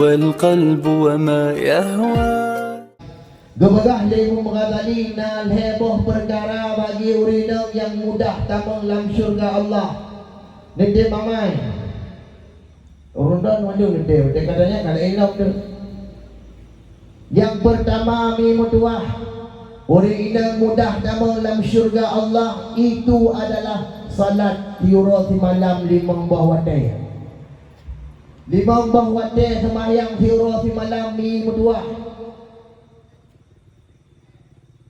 والقلب وما يهوى. Gemegah lemu mengatali nal heboh perkara bagi urinang yang mudah tamang dalam syurga Allah. Nede mamai. Urundan wajib nede. Dia katanya kalau elok tu. Yang pertama mi mutuah. Urinang mudah tamang dalam syurga Allah itu adalah salat tiurati malam 5 bahwadai. 5 bahwadai sembahyang tiurati malam mi mutuah.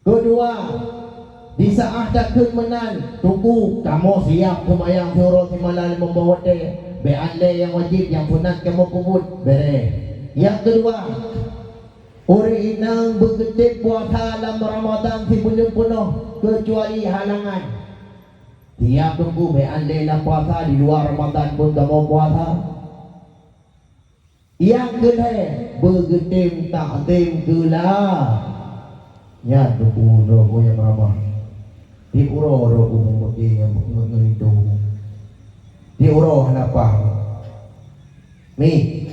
Kedua, di saat takut menan, tunggu kamu siap sembahyang tiurati malam 5 bahwadai. Be'alai yang wajib, yang sunat kamu kubut bere. Yang kedua, uri inang bergetip puasa dalam Ramadan si bulan penuh kecuali halangan. Tiap tunggu be'alai lah puasa di luar Ramadan pun kamu puasa. Yang kedua, bergetip takdim gelah. Ya tunggu roh yang ramah. Di uro roh umum yang mengitu. Di uro kenapa? Mi.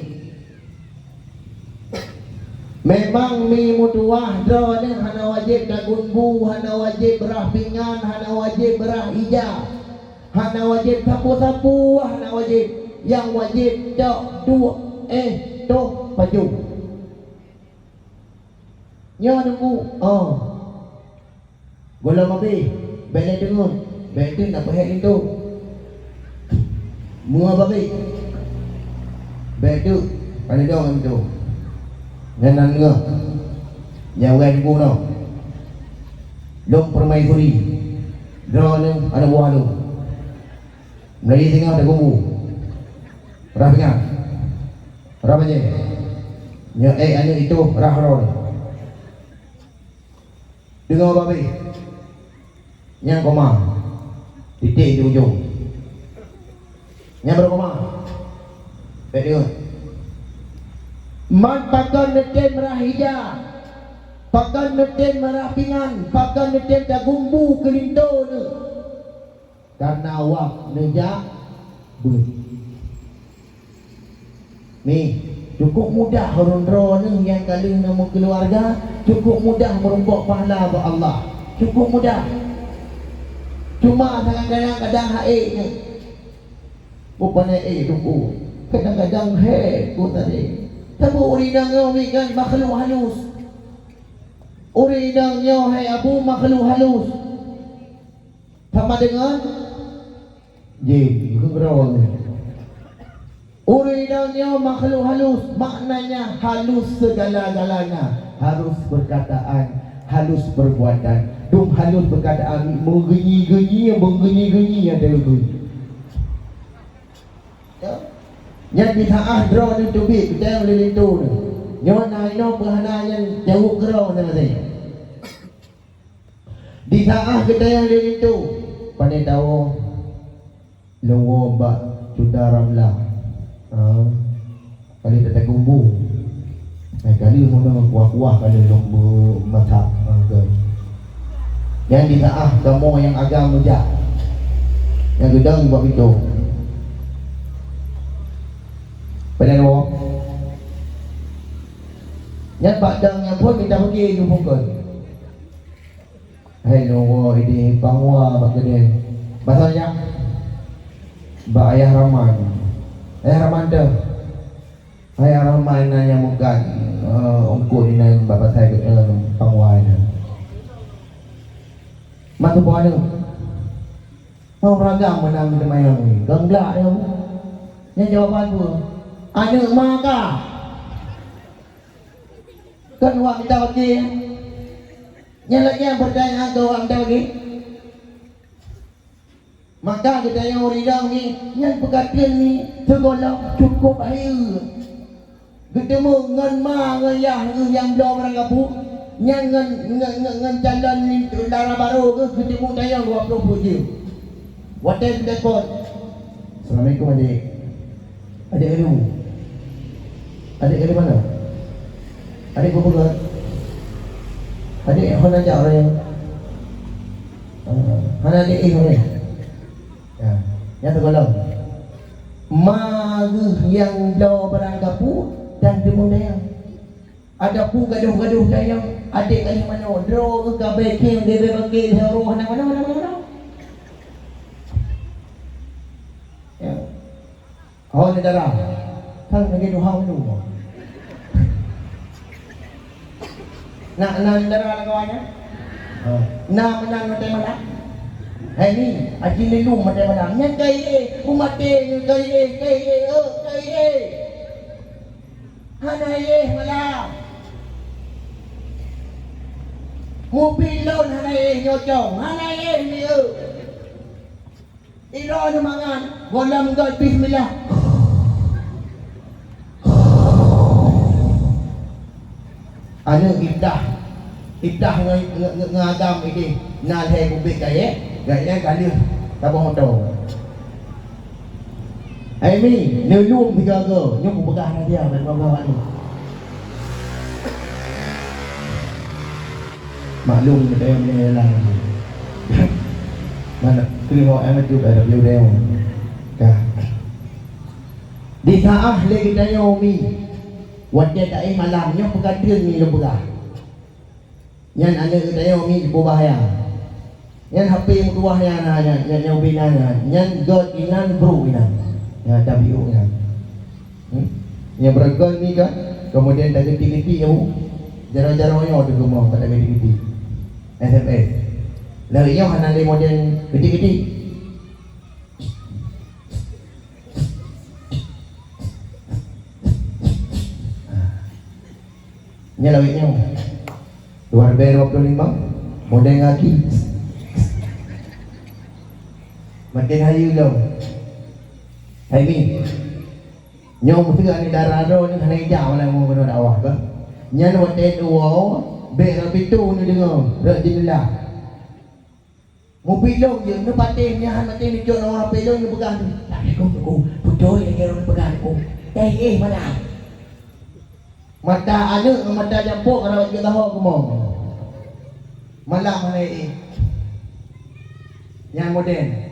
Memang mi mutuah draw ni hana wajib dagunbu, hana wajib berah pingan, hana wajib berah ijah, hana wajib sapu-sapu, hana wajib. Yang wajib dak dua toh baju. Nyo nunggu. Oh. Bola babi, bela dengun. Bela nak perhek itu. Mua babi. Bela tu, pada dong itu. Nenan ngah. Yang orang ibu no. Long permaisuri. Draw ni ada buah tu. Melayu tengah ada gumbu. Rah pingat. Rah banyak. Nya anu itu rah ron. Dengar babi. Yang koma. Titik di ujung. Yang berapa koma? Baik dengar. Man pakan neten merah hijau, pakan neten merah pingan, pakan neten dagumbu kelinto ni. Karena awak nejak ber. Ni cukup mudah rondro ni yang kali nama keluarga, cukup mudah merombak pahala buat Allah. Cukup mudah. Cuma kadang-kadang haik ni. Bukannya tunggu. Kadang-kadang ku tadi. Tapi urinangnya kan makhluk halus. Urinangnya hai abu makhluk halus. Sama dengan jin, kegerauan. Urinangnya makhluk halus, maknanya halus segala-galanya. Halus perkataan, halus perbuatan. Dum halus perkataan menggenyi-genyi ada itu. Ya. Yang bisa draw ni tubik kita boleh itu ni. Nyon naino perhana yang jauh draw ni katanya. Di saat kita yang itu pandai tahu lawa bak sudah ramlah. Kali tak gumbu. Kali mula kuah-kuah kali lomba masak kan. Yang di saat kamu yang agak muda. Yang gedang buat itu. Pada luar yang padang yang pun minta pergi jumpa kan. Hai luar ini pangwa bak gede. Bahasanya bak ayah Rahman. Ayah Rahman tu. Ayah Rahman nanya mukan ongkut ni nang bapak saya pangwa ni. Matu bawah ni. Mau beragam menang di mayang ni. Genglak dia. Yang jawapan tu anak maka kan wak kita bagi yang lagi yang pertanyaan ke wak kita bagi maka kita yang uridang ni yang perkataan ni tergolong cukup air ketemu ngan ma ngan yah yang belum orang kapu yang ngan jalan ni darah baru ke ketemu tayang 20 je wadah telefon. Assalamualaikum adik. Adik ilmu. Adik dari mana? Adik berapa? Adik yang mana ajak orang yang mana adik ini ni? Yang tergolong. Mari yang jauh beranggapu dan timur daya. Ada pun gaduh-gaduh daya. Adik kali mana? Draw ke kabeking, dia bagi hero mana. Ya. Oh negara. Kan lagi doha dulu. Nak negara kawannya? Nak menang mati mana? Hai ni, aji lelu mati mana? Nyan kai umat kai. Hanai malam. Mobil laun hanai nyocong. Hanai ni Iro na mangan. Walam God bismillah. Ano ibdah ngagam ini nalhe kubik kaya gaya kali tabung motor. Ai mi nelum tiga ke nyok begah dia kawan-kawan ni. Maklum kita yang menyelang. Mana keliru amat juga ada biudeo. Kah. Di saat lagi kita yomi. Wajah tak malamnya pekadil ni lebah. Yang ada kita yomi berbahaya. Yang HP yang keluar yang binanya. Yang God inan bro inan. Yang tabiu inan. Yang beragam ni kan. Kemudian dah geti-geti yang jarang-jarangnya ada gemar pada geti-geti. SMS. Lari yang hana ada model geti-geti. Ini lawitnya 2025 model ngaki makin hayu lo hai mi nyom mesti ani darah do ni hanai jauh lah mau kena dakwah ke nyan wate duo be rapitu ni dengar rak jendela mobil lo je ne patin nya han mati ni jok orang pelong ni pegang tak aku putoi lagi orang pegang aku mana mata anak mata campur kalau kita tahu aku mau malam hari ini yang moden